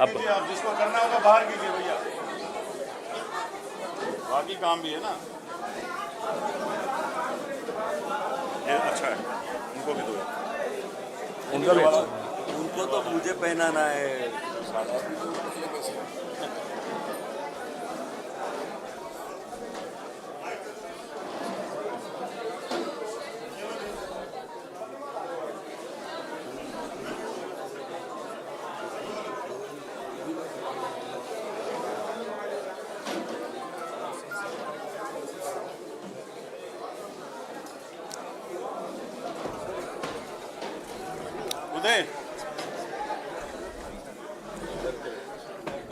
अब आप जिसको करना होगा बाहर कीजिए भैया, बाकी काम भी है ना। ये अच्छा है, उनको भी दो। उनका भी अच्छा। उनको तो मुझे पहनाना है।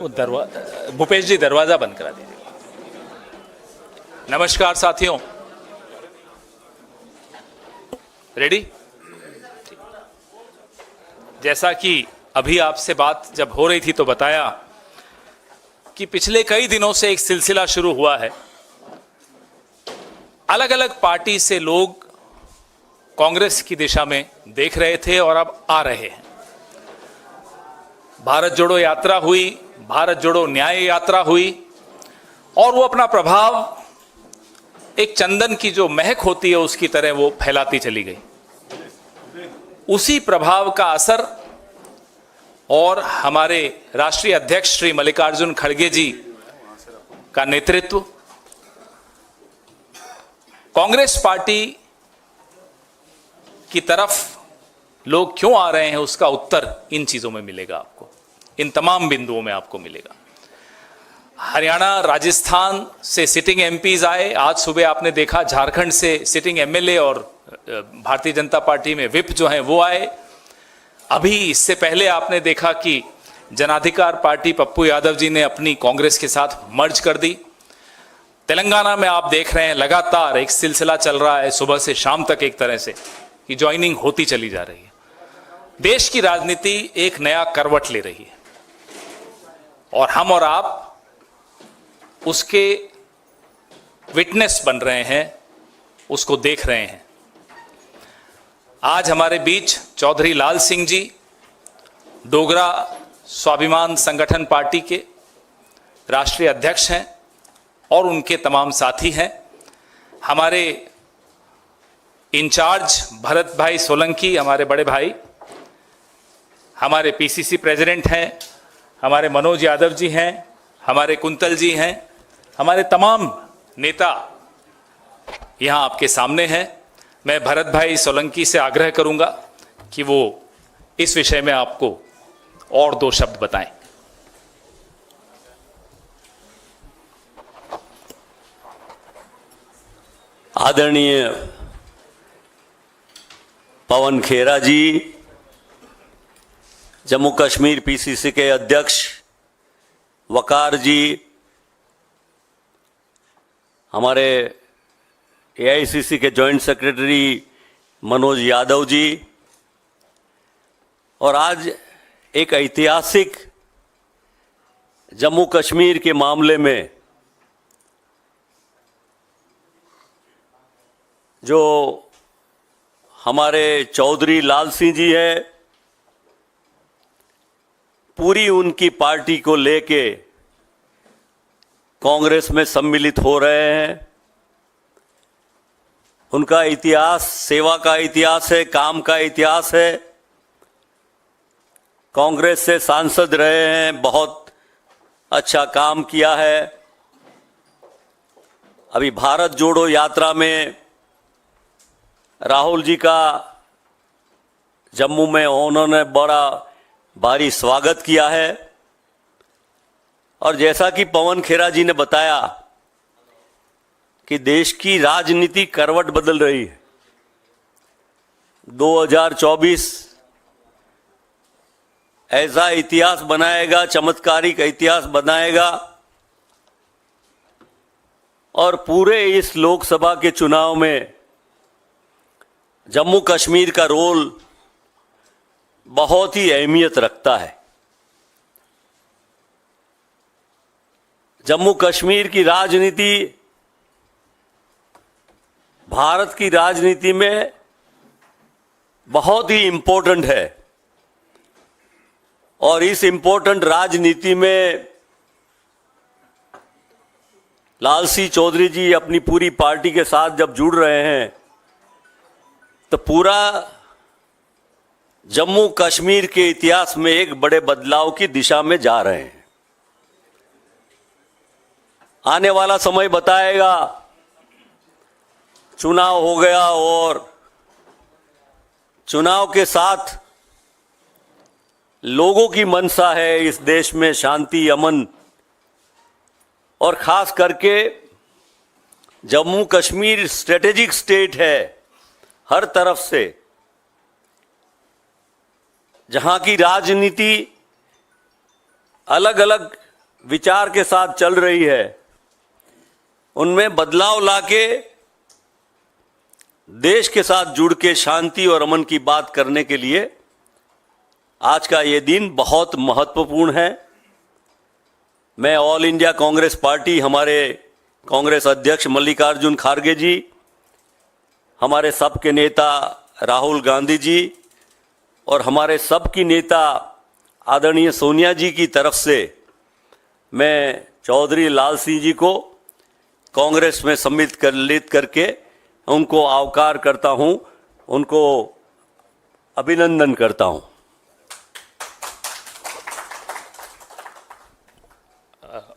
उदय, भूपेश जी दरवाजा बंद करा दीजिए। नमस्कार साथियों, रेडी? जैसा कि अभी आपसे बात जब हो रही थी तो बताया कि पिछले कई दिनों से एक सिलसिला शुरू हुआ है। अलग अलग पार्टी से लोग कांग्रेस की दिशा में देख रहे थे और अब आ रहे हैं। भारत जोड़ो यात्रा हुई, भारत जोड़ो न्याय यात्रा हुई, और वो अपना प्रभाव एक चंदन की जो महक होती है उसकी तरह वो फैलाती चली गई। उसी प्रभाव का असर और हमारे राष्ट्रीय अध्यक्ष श्री मल्लिकार्जुन खड़गे जी का नेतृत्व, कांग्रेस पार्टी की तरफ लोग क्यों आ रहे हैं उसका उत्तर इन चीजों में मिलेगा आपको, इन तमाम बिंदुओं में आपको मिलेगा। हरियाणा, राजस्थान से सिटिंग एमपीज आए। आज सुबह आपने देखा झारखंड से सिटिंग एमएलए और भारतीय जनता पार्टी में विप जो हैं वो आए। अभी इससे पहले आपने देखा कि जनाधिकार पार्टी पप्पू यादव जी ने अपनी कांग्रेस के साथ मर्ज कर दी। तेलंगाना में आप देख रहे हैं लगातार एक सिलसिला चल रहा है, सुबह से शाम तक एक तरह से कि ज्वाइनिंग होती चली जा रही है। देश की राजनीति एक नया करवट ले रही है और हम और आप उसके विटनेस बन रहे हैं, उसको देख रहे हैं। आज हमारे बीच चौधरी लाल सिंह जी, डोगरा स्वाभिमान संगठन पार्टी के राष्ट्रीय अध्यक्ष हैं और उनके तमाम साथी हैं। हमारे इंचार्ज भरत भाई सोलंकी, हमारे बड़े भाई, हमारे पीसीसी प्रेसिडेंट हैं, हमारे मनोज यादव जी हैं, हमारे कुंतल जी हैं, हमारे तमाम नेता यहां आपके सामने हैं। मैं भरत भाई सोलंकी से आग्रह करूंगा कि वो इस विषय में आपको और दो शब्द बताएं। आदरणीय पवन खेरा जी, जम्मू कश्मीर पीसीसी के अध्यक्ष वकार जी, हमारे एआईसीसी के जॉइंट सेक्रेटरी मनोज यादव जी, और आज एक ऐतिहासिक जम्मू कश्मीर के मामले में जो हमारे चौधरी लाल सिंह जी है, पूरी उनकी पार्टी को लेके कांग्रेस में सम्मिलित हो रहे हैं। उनका इतिहास सेवा का इतिहास है, काम का इतिहास है। कांग्रेस से सांसद रहे हैं, बहुत अच्छा काम किया है। अभी भारत जोड़ो यात्रा में राहुल जी का जम्मू में उन्होंने बड़ा भारी स्वागत किया है। और जैसा कि पवन खेरा जी ने बताया कि देश की राजनीति करवट बदल रही है। 2024 ऐसा इतिहास बनाएगा, चमत्कारिक इतिहास बनाएगा, और पूरे इस लोकसभा के चुनाव में जम्मू कश्मीर का रोल बहुत ही अहमियत रखता है। जम्मू कश्मीर की राजनीति भारत की राजनीति में बहुत ही इम्पोर्टेंट है, और इस इंपॉर्टेंट राजनीति में लाल सिंह चौधरी जी अपनी पूरी पार्टी के साथ जब जुड़ रहे हैं तो पूरा जम्मू कश्मीर के इतिहास में एक बड़े बदलाव की दिशा में जा रहे हैं। आने वाला समय बताएगा। चुनाव हो गया और चुनाव के साथ लोगों की मंशा है इस देश में शांति, अमन और खास करके जम्मू कश्मीर स्ट्रेटेजिक स्टेट है हर तरफ से, जहां की राजनीति अलग अलग विचार के साथ चल रही है, उनमें बदलाव लाके देश के साथ जुड़ के शांति और अमन की बात करने के लिए आज का ये दिन बहुत महत्वपूर्ण है। मैं ऑल इंडिया कांग्रेस पार्टी, हमारे कांग्रेस अध्यक्ष मल्लिकार्जुन खड़गे जी, हमारे सबके नेता राहुल गांधी जी और हमारे सबकी नेता आदरणीय सोनिया जी की तरफ से मैं चौधरी लाल सिंह जी को कांग्रेस में सम्मिलित करके उनको आवकार करता हूं, उनको अभिनंदन करता हूं।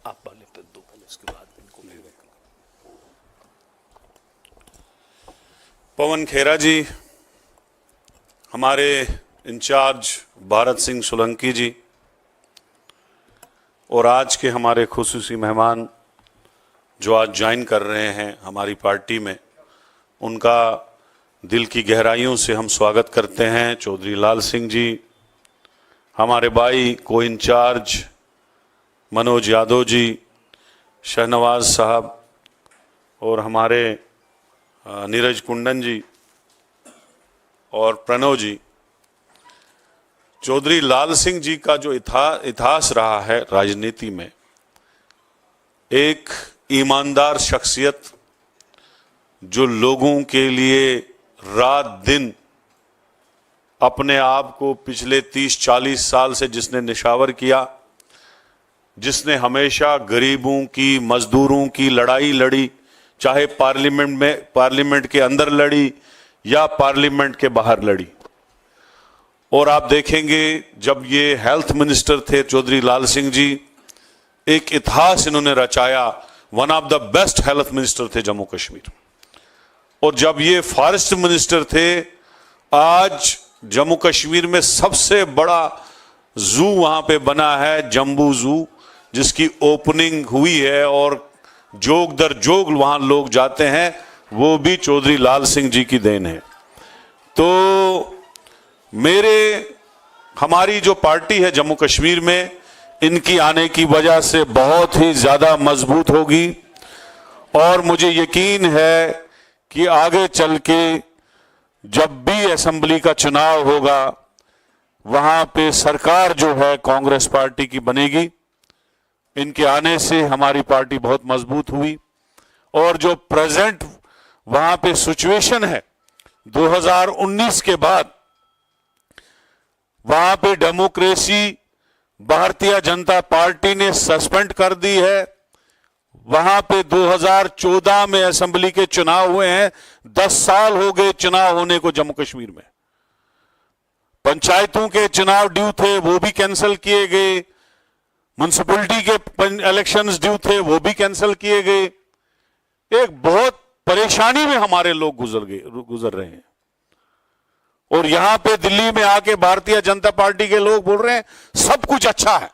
आप वाले पे दो, उसके बाद इनको पवन खेरा जी, हमारे इंचार्ज भारत सिंह सोलंकी जी और आज के हमारे खुसूसी मेहमान जो आज ज्वाइन कर रहे हैं हमारी पार्टी में, उनका दिल की गहराइयों से हम स्वागत करते हैं। चौधरी लाल सिंह जी, हमारे भाई को इंचार्ज मनोज यादव जी, शहनवाज साहब और हमारे नीरज कुंडन जी और प्रणव जी। चौधरी लाल सिंह जी का जो इतिहास रहा है राजनीति में, एक ईमानदार शख्सियत जो लोगों के लिए रात दिन अपने आप को पिछले 30-40 साल से जिसने निशावर किया, जिसने हमेशा गरीबों की, मजदूरों की लड़ाई लड़ी, चाहे पार्लियामेंट के अंदर लड़ी या पार्लियामेंट के बाहर लड़ी। और आप देखेंगे जब ये हेल्थ मिनिस्टर थे चौधरी लाल सिंह जी, एक इतिहास इन्होंने रचाया, one of the best health minister थे जम्मू कश्मीर। और जब ये फॉरेस्ट मिनिस्टर थे, आज जम्मू कश्मीर में सबसे बड़ा जू वहां पे बना है, जम्बू जू, जिसकी ओपनिंग हुई है और जोग दर जोग वहां लोग जाते हैं, वो भी चौधरी लाल सिंह जी की देन है। तो हमारी जो पार्टी है जम्मू कश्मीर में, इनकी आने की वजह से बहुत ही ज्यादा मजबूत होगी और मुझे यकीन है कि आगे चल के जब भी असेंबली का चुनाव होगा, वहां पे सरकार जो है कांग्रेस पार्टी की बनेगी। इनके आने से हमारी पार्टी बहुत मजबूत हुई और जो प्रेजेंट वहां पे सिचुएशन है 2019 के बाद, वहां पे डेमोक्रेसी भारतीय जनता पार्टी ने सस्पेंड कर दी है। वहां पे 2014 में असेंबली के चुनाव हुए हैं, 10 साल हो गए चुनाव होने को जम्मू कश्मीर में। पंचायतों के चुनाव ड्यू थे, वो भी कैंसिल किए गए। म्युनिसिपैलिटी के इलेक्शंस ड्यू थे, वो भी कैंसिल किए गए। एक बहुत परेशानी में हमारे लोग गुजर रहे हैं। और यहां पे दिल्ली में आके भारतीय जनता पार्टी के लोग बोल रहे हैं सब कुछ अच्छा है,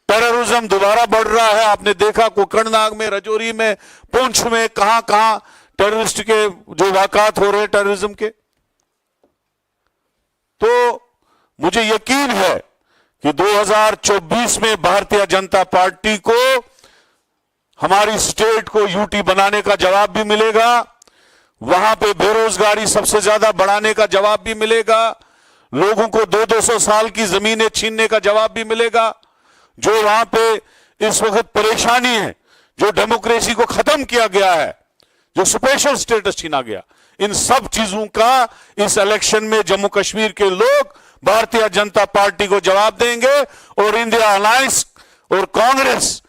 टेररिज्म दोबारा बढ़ रहा है। आपने देखा कोकरनाग में, रजौरी में, पुंछ में, कहां टेररिस्ट के जो वाकयात हो रहे हैं टेररिज्म के। तो मुझे यकीन है कि 2024 में भारतीय जनता पार्टी को हमारी स्टेट को यूटी बनाने का जवाब भी मिलेगा, वहां पे बेरोजगारी सबसे ज्यादा बढ़ाने का जवाब भी मिलेगा, लोगों को 200-200 साल की जमीनें छीनने का जवाब भी मिलेगा। जो वहां पे इस वक्त परेशानी है, जो डेमोक्रेसी को खत्म किया गया है, जो स्पेशल स्टेटस छीना गया, इन सब चीजों का इस इलेक्शन में जम्मू कश्मीर के लोग भारतीय जनता पार्टी को जवाब देंगे और इंडिया अलायंस और कांग्रेस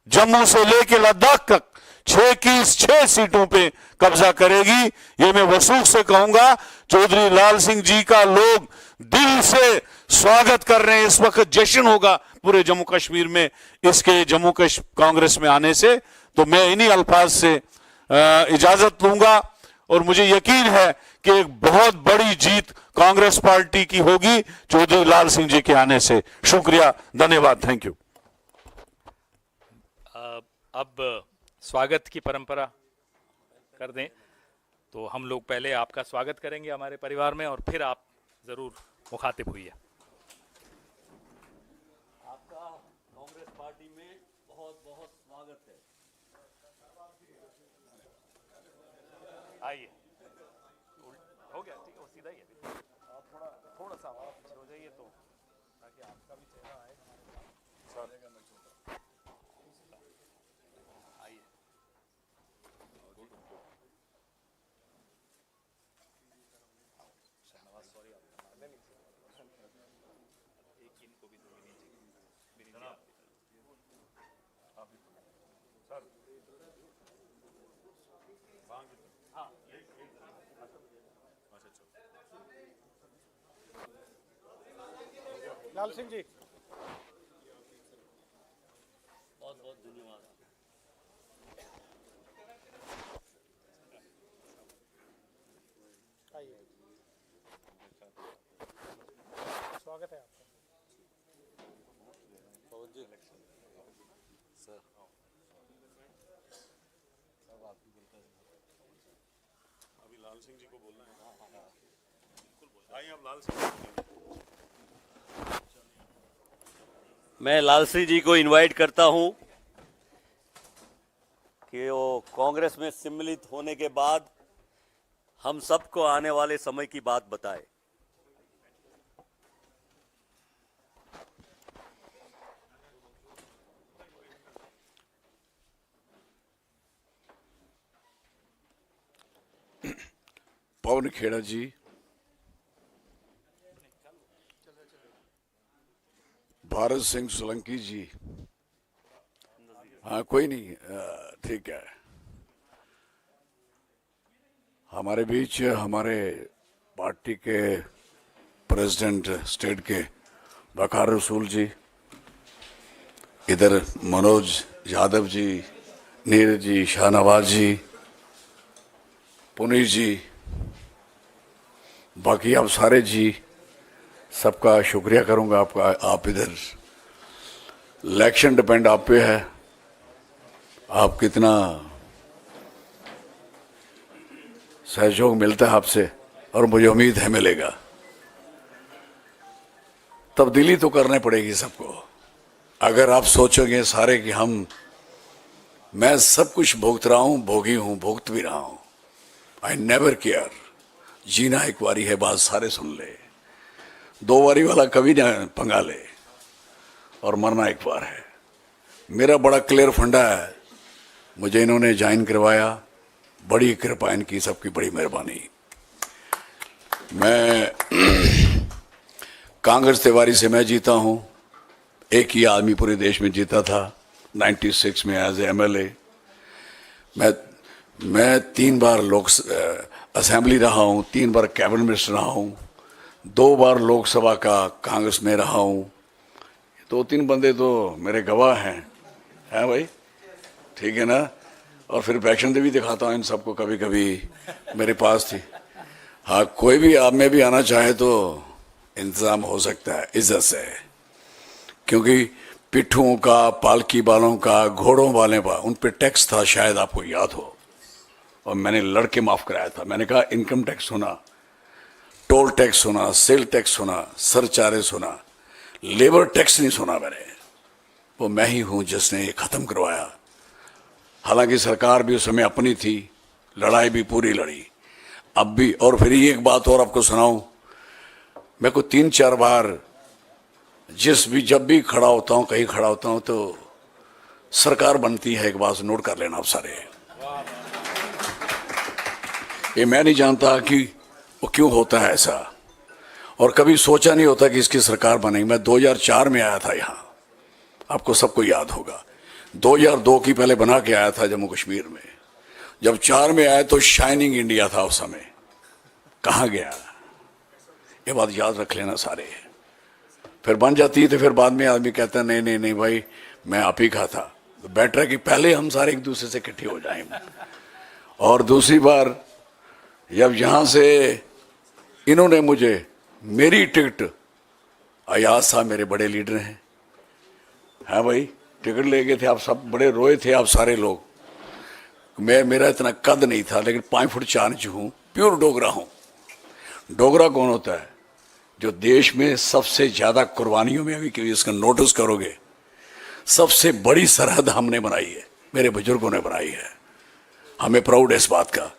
जम्मू से लेकर लद्दाख तक 6 की 6 सीटों पे कब्जा करेगी। ये मैं वसूख से कहूंगा, चौधरी लाल सिंह जी का लोग दिल से स्वागत कर रहे हैं। इस वक्त जश्न होगा पूरे जम्मू कश्मीर में इसके जम्मू कांग्रेस में आने से। तो मैं इन्हीं अल्फाज से इजाजत लूंगा और मुझे यकीन है कि एक बहुत बड़ी जीत कांग्रेस पार्टी की होगी चौधरी लाल सिंह जी के आने से। शुक्रिया, धन्यवाद, थैंक यू। अब स्वागत की परंपरा कर दें तो हम लोग पहले आपका स्वागत करेंगे हमारे परिवार में और फिर आप जरूर मुखातिब हुई है। आपका कांग्रेस पार्टी में बहुत बहुत स्वागत है। आइए, हो गया, ठीक है, वो सीधा ही है। आप थोड़ा सा आप पीछे हो जाइए तो ताकि आपका भी चेहरा आए। आइए, शहनवाज, सॉरी एक इनको भी दो नीचे लाल सिंह जी, बहुत बहुत धन्यवाद। आइए, स्वागत है आपका। अभी लाल सिंह जी को बोलना है। आइए, अब लाल सिंह जी। मैं लाल सिंह जी को इनवाइट करता हूं कि वो कांग्रेस में सम्मिलित होने के बाद हम सबको आने वाले समय की बात बताए। पवन खेड़ा जी, भारत सिंह सोलंकी जी, हाँ कोई नहीं, ठीक है। हमारे बीच हमारे पार्टी के प्रेसिडेंट स्टेट के वकार रसूल जी, इधर मनोज यादव जी, नीरज जी, शाहनवाज जी, पुनीत जी, बाकी आप सारे जी, सबका शुक्रिया करूंगा आपका। आप इधर इलेक्शन डिपेंड आप पे है, आप कितना सहयोग मिलता है आपसे, और मुझे उम्मीद है मिलेगा। तब्दीली तो करनी पड़ेगी सबको। अगर आप सोचोगे सारे कि मैं सब कुछ भुगत रहा हूं, भोगी हूं, भुगत भी रहा हूं, आई नेवर केयर। जीना एक बारी है, बात सारे सुन ले, 2 बारी वाला कभी ना पंगा ले, और मरना एक बार है। मेरा बड़ा क्लियर फंडा है, मुझे इन्होंने ज्वाइन करवाया, बड़ी कृपा इनकी, सबकी बड़ी मेहरबानी। मैं कांग्रेस तिवारी से मैं जीता हूं, एक ही आदमी पूरे देश में जीता था 96 में एज एमएलए। मैं 3 बार असेंबली रहा हूं, 3 बार कैबिनेट मिनिस्टर रहा हूं, 2 बार लोकसभा का कांग्रेस में रहा हूं। 2-3 बंदे तो मेरे गवाह हैं भाई, ठीक है ना। और फिर पैशन भी दिखाता हूं इन सबको, कभी कभी मेरे पास थी। हाँ, कोई भी आप में भी आना चाहे तो इंतजाम हो सकता है इज्जत से, क्योंकि पिट्ठुओं का, पालकी वालों का, घोड़ों वाले का उन पे टैक्स था, शायद आपको याद हो, और मैंने लड़के माफ कराया था। मैंने कहा इनकम टैक्स होना, टोल टैक्स होना, सेल टैक्स होना, सरचार्ज होना, लेबर टैक्स नहीं सुना मैंने। वो मैं ही हूं जिसने ये खत्म करवाया। हालांकि सरकार भी उस समय अपनी थी, लड़ाई भी पूरी लड़ी, अब भी। और फिर ये एक बात और आपको सुनाऊं, मैं को 3-4 बार जब भी खड़ा होता हूं, कहीं खड़ा होता हूं, तो सरकार बनती है। एक बात नोट कर लेना आप सारे, ये मैं नहीं जानता कि वो क्यों होता है ऐसा। और कभी सोचा नहीं होता कि इसकी सरकार बनेगी। मैं 2004 में आया था यहाँ, आपको सबको याद होगा। 2002 की पहले बना के आया था जम्मू कश्मीर में। जब 4 में आया तो शाइनिंग इंडिया था उस समय, कहाँ गया? ये बात याद रख लेना सारे। फिर बन जाती है तो फिर बाद में आदमी कहता है नहीं नहीं नहीं भाई, मैं आप ही का था। तो बेटर है कि पहले हम सारे एक दूसरे से इकट्ठे हो जाएं। और दूसरी बार जब यहाँ से इन्होंने मुझे मेरी टिकट, अयाज साहब मेरे बड़े लीडर हैं, हाँ भाई, टिकट ले गए थे, आप सब बड़े रोए थे आप सारे लोग। मेरा इतना कद नहीं था, लेकिन 5 फुट 4 इंच हूँ, प्योर डोगरा हूँ। डोगरा कौन होता है? जो देश में सबसे ज्यादा कुर्बानियों में, अभी क्योंकि इसका नोटिस करोगे, सबसे बड़ी सरहद हमने बनाई है, मेरे बुजुर्गों ने बनाई है। हमें प्राउड है इस बात का।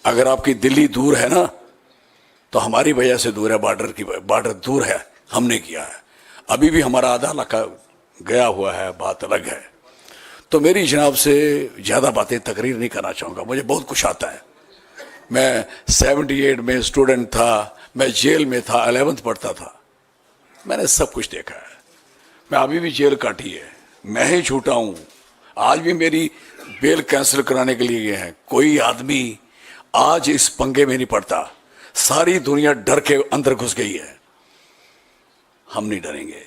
अगर आपकी दिल्ली दूर है ना, तो हमारी वजह से दूर है, बॉर्डर दूर है, हमने किया है। अभी भी हमारा आधा इलाका गया हुआ है, बात अलग है। तो मेरी जनाब से ज़्यादा बातें तकरीर नहीं करना चाहूँगा, मुझे बहुत कुछ आता है। मैं 78 में स्टूडेंट था, मैं जेल में था, 11th पढ़ता था, मैंने सब कुछ देखा है। मैं अभी भी जेल काटी है, मैं ही छूटा हूँ। आज भी मेरी बेल कैंसिल कराने के लिए गए हैं। कोई आदमी आज इस पंगे में नहीं पड़ता, सारी दुनिया डर के अंदर घुस गई है। हम नहीं डरेंगे,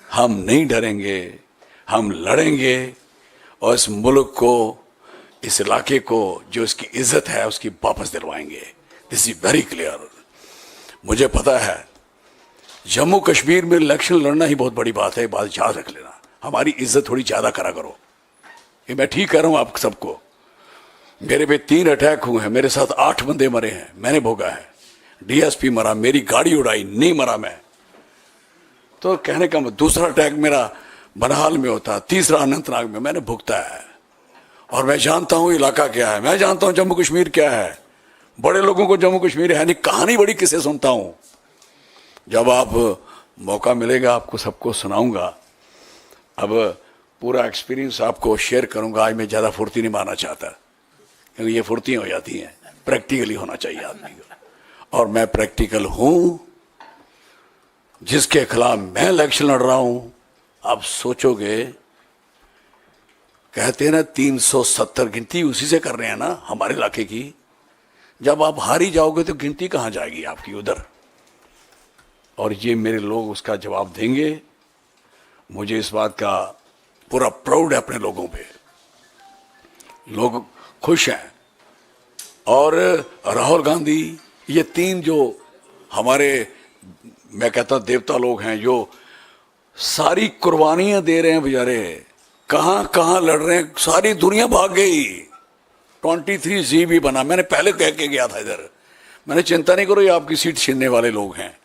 हम नहीं डरेंगे, हम लड़ेंगे और इस मुल्क को, इस इलाके को जो इसकी इज्जत है उसकी वापस दिलवाएंगे। This is very clear. मुझे पता है जम्मू कश्मीर में इलेक्शन लड़ना ही बहुत बड़ी बात है, बात याद रख लेना। हमारी इज्जत थोड़ी ज्यादा करा करो, ये मैं ठीक कह रहा हूं आप सबको। मेरे पे 3 अटैक हुए हैं, मेरे साथ 8 बंदे मरे हैं, मैंने भोगा है। डीएसपी मरा, मेरी गाड़ी उड़ाई, नहीं मरा मैं। तो कहने का दूसरा अटैक मेरा बनहाल में होता, तीसरा अनंतनाग में, मैंने भुगता है। और मैं जानता हूं इलाका क्या है, मैं जानता हूं जम्मू कश्मीर क्या है। बड़े लोगों को जम्मू कश्मीर है नहीं, कहानी बड़ी किसे सुनता हूं। जब आप मौका मिलेगा आपको सबको सुनाऊंगा। अब पूरा एक्सपीरियंस आपको शेयर करूंगा। आज मैं ज़्यादा फुर्ती नहीं मारना चाहता, क्योंकि ये फुर्तियाँ हो जाती हैं। प्रैक्टिकली होना चाहिए आदमी को, और मैं प्रैक्टिकल हूं। जिसके खिलाफ मैं इलेक्शन लड़ रहा हूं, आप सोचोगे, कहते हैं ना 370 गिनती उसी से कर रहे हैं ना हमारे इलाके की। जब आप हार ही जाओगे तो गिनती कहां जाएगी आपकी उधर। और ये मेरे लोग उसका जवाब देंगे। मुझे इस बात का पूरा प्राउड है अपने लोगों पे, लोग खुश हैं। और राहुल गांधी, ये 3 जो हमारे, मैं कहता देवता लोग हैं, जो सारी कुर्बानियां दे रहे हैं बेचारे, कहां कहां लड़ रहे हैं, सारी दुनिया भाग गई। 23G भी बना, मैंने पहले कह के गया था इधर, मैंने चिंता नहीं करो ये आपकी सीट छीनने वाले लोग हैं,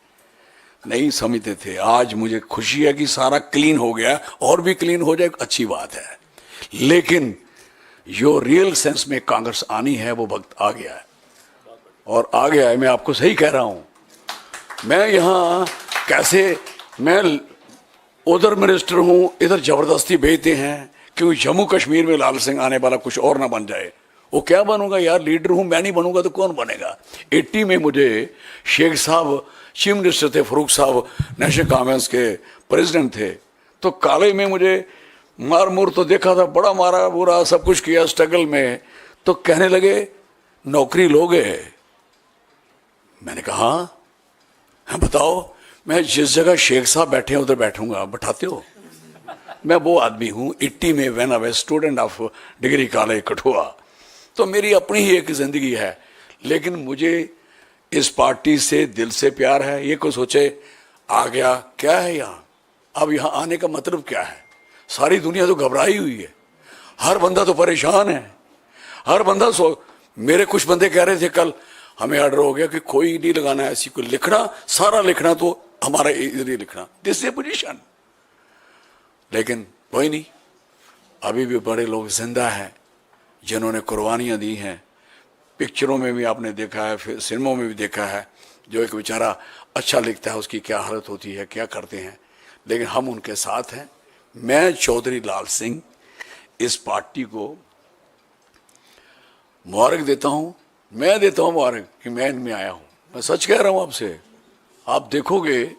नहीं समझते थे। आज मुझे खुशी है कि सारा क्लीन हो गया, और भी क्लीन हो जाए अच्छी बात है। लेकिन जो रियल सेंस में कांग्रेस आनी है वो वक्त आ गया है, और आ गया है। मैं आपको सही कह रहा हूं। मैं यहां कैसे, मैं उधर मिनिस्टर हूं, इधर जबरदस्ती भेजते हैं क्योंकि जम्मू कश्मीर में लाल सिंह आने वाला कुछ और ना बन जाए। वो क्या बनूंगा यार, लीडर हूं, मैं नहीं बनूंगा तो कौन बनेगा। 80 में मुझे शेख साहब चीफ मिनिस्टर थे, फरूक साहब नेशनल कॉन्फ्रेंस के प्रेसिडेंट थे, तो काले में मुझे मार मुर तो देखा था, बड़ा मारा बुरा सब कुछ किया स्ट्रगल में। तो कहने लगे नौकरी लोगे। मैंने कहा हाँ बताओ, मैं जिस जगह शेख साहब बैठे हैं उधर बैठूंगा, बैठाते हो। मैं वो आदमी हूं। 80 में when I was student of degree college Kathua, तो मेरी अपनी ही एक जिंदगी है। लेकिन मुझे इस पार्टी से दिल से प्यार है। ये को सोचे आ गया क्या है यहाँ, अब यहाँ आने का मतलब क्या है। सारी दुनिया तो घबराई हुई है, हर बंदा तो परेशान है, हर बंदा मेरे कुछ बंदे कह रहे थे कल, हमें ऑर्डर हो गया कि कोई नहीं लगाना है ऐसी, कोई लिखना, सारा लिखना तो हमारा इधर ही लिखना, दिस इज पोजीशन। लेकिन कोई नहीं, अभी भी बड़े लोग जिंदा हैं जिन्होंने कुर्बानियां दी हैं। पिक्चरों में भी आपने देखा है, फिर सिनेमा में भी देखा है, जो एक बेचारा अच्छा लिखता है उसकी क्या हालत होती है, क्या करते हैं। लेकिन हम उनके साथ हैं। मैं चौधरी लाल सिंह इस पार्टी को मुबारक देता हूं। मैं देता हूं मुबारक कि मैं इनमें आया हूं। मैं सच कह रहा हूं आपसे, आप देखोगे,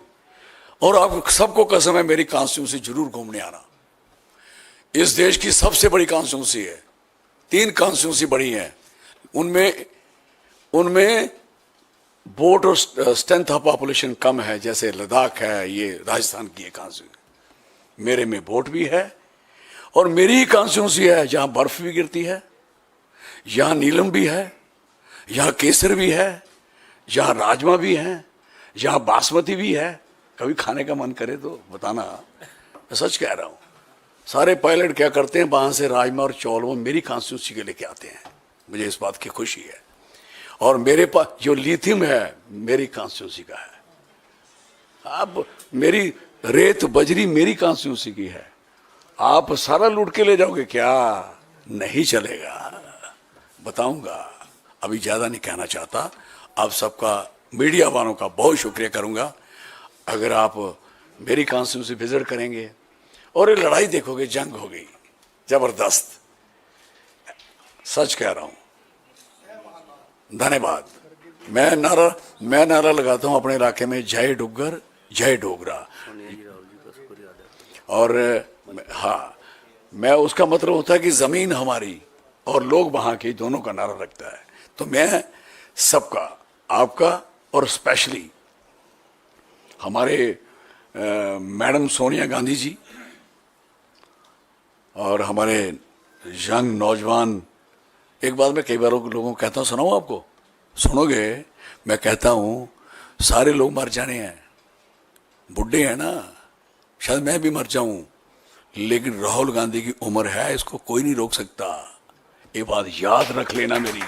और आप सबको कसम है मेरी कॉन्स्टिट्यूंसी जरूर घूमने आना। इस देश की सबसे बड़ी कॉन्स्टिट्यूंसी है, 3 कॉन्स्टिट्यूंसी बड़ी हैं, उनमें वोट और स्ट्रेंथ ऑफ पॉपुलेशन कम है, जैसे लद्दाख है, ये राजस्थान की एक कॉन्स्टिट्यूंसी। मेरे में वोट भी है, और मेरी ही कॉन्स्टिट्यूंसी है जहां बर्फ भी गिरती है, यहां नीलम भी है, यहां केसर भी है, यहां राजमा भी है, यहां बासमती भी है। कभी खाने का मन करे तो बताना, मैं सच कह रहा हूं। सारे पायलट क्या करते हैं, वहां से राजमा और चौल वो मेरी कॉन्स्टिट्यूंसी के लेके आते हैं, मुझे इस बात की खुशी है। और मेरे पास जो लिथियम है मेरी कॉन्स्टिट्यूंसी का है। अब मेरी रेत बजरी मेरी कॉन्स्टिट्यूंसी की है, आप सारा लूट के ले जाओगे क्या? नहीं चलेगा, बताऊंगा। अभी ज्यादा नहीं कहना चाहता। आप सबका, मीडिया वालों का बहुत शुक्रिया करूंगा अगर आप मेरी कॉन्स्टिट्यूंसी विजिट करेंगे और ये लड़ाई देखोगे। जंग हो गई जबरदस्त, सच कह रहा हूं। धन्यवाद। मैं नारा लगाता हूं अपने इलाके में, जय डुग्गर जय डोगरा। और हाँ, मैं उसका मतलब होता है कि जमीन हमारी और लोग वहां के, दोनों का नारा रखता है। तो मैं सबका, आपका और स्पेशली हमारे मैडम सोनिया गांधी जी और हमारे यंग नौजवान, एक बात मैं कई बार लोगों को कहता हूं, सुनाऊं आपको? सुनोगे? मैं कहता हूं सारे लोग मर जाने हैं, बुढ़े हैं ना, शायद मैं भी मर जाऊं, लेकिन राहुल गांधी की उम्र है, इसको कोई नहीं रोक सकता। ये बात याद रख लेना मेरी।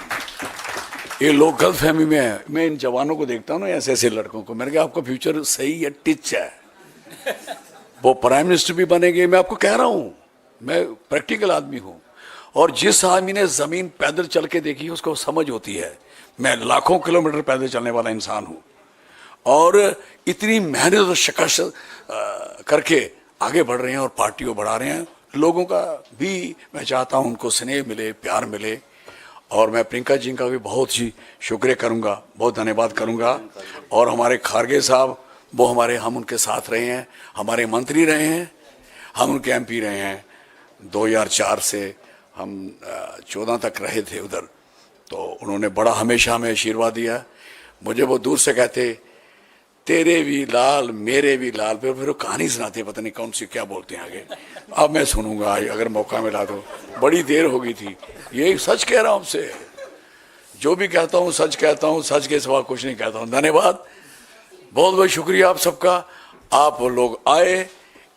ये लोग गलत फहमी में है। मैं इन जवानों को देखता हूं ना, ऐसे ऐसे लड़कों को, मैंने कहा आपका फ्यूचर सही है, टिच है, वो प्राइम मिनिस्टर भी बनेंगे। मैं आपको कह रहा हूं, मैं प्रैक्टिकल आदमी हूं, और जिस आदमी ने जमीन पैदल चल के देखी उसको समझ होती है। मैं लाखों किलोमीटर पैदल चलने वाला इंसान हूं, और इतनी मेहनत और शिकस्त करके आगे बढ़ रहे हैं और पार्टी को बढ़ा रहे हैं। लोगों का भी मैं चाहता हूं उनको स्नेह मिले, प्यार मिले, और मैं प्रियंका जी का भी बहुत ही शुक्रिया करूंगा, बहुत धन्यवाद करूंगा। और हमारे खारगे साहब, वो हम उनके साथ रहे हैं, हमारे मंत्री रहे हैं, हम उनके एमपी रहे हैं। 2004 से हम 14 तक रहे थे उधर, तो उन्होंने बड़ा हमेशा हमें आशीर्वाद दिया। मुझे वो दूर से कहते, तेरे भी लाल मेरे भी लाल, फिर वो कहानी सुनाते, पता नहीं कौन सी, क्या बोलते हैं आगे, अब मैं सुनूंगा अगर मौका मिला तो। बड़ी देर हो गई थी, ये सच कह रहा हूं आपसे, जो भी कहता हूं सच कहता हूं, सच के सिवा कुछ नहीं कहता हूं। धन्यवाद, बहुत बहुत शुक्रिया आप सबका। आप लोग आए,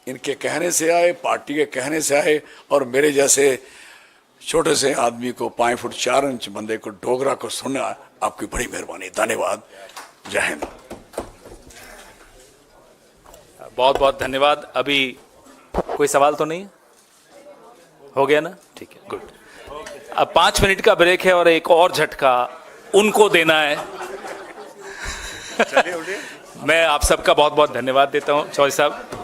इनके कहने से आए, पार्टी के कहने से आए, और मेरे जैसे छोटे से आदमी को 5 फुट 4 इंच बंदे को, डोगरा को सुनना, आपकी बड़ी मेहरबानी। धन्यवाद, जय हिंद। बहुत बहुत धन्यवाद। अभी कोई सवाल तो नहीं हो गया ना? ठीक है, गुड। अब 5 मिनट का ब्रेक है और एक और झटका उनको देना है। मैं आप सबका बहुत बहुत धन्यवाद देता हूं। चौधरी साहब,